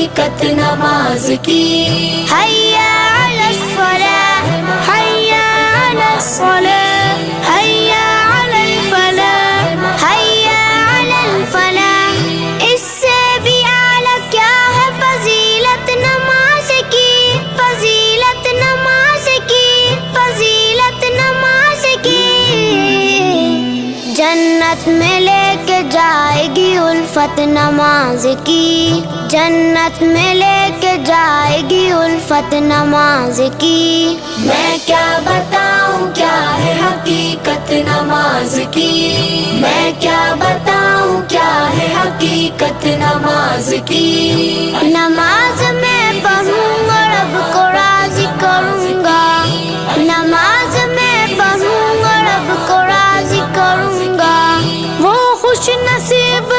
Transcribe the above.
حقیقت نماز کی. حیا علی الصلاۃ حیا علی الصلاۃ حیا علی الفلاح حیا علی الفلاح. اس سے بھی اعلیٰ کیا ہے فضیلت نماز کی، فضیلت نماز کی، فضیلت نماز کی. جنت میں لے کے جائے گی الفت نماز کی، جنت میں لے کے جائے گی الفت نماز کی. میں کیا بتاؤں کیا ہے حقیقت نماز کی، میں کیا بتاؤں کیا ہے حقیقت نماز کی. نماز میں پڑھوں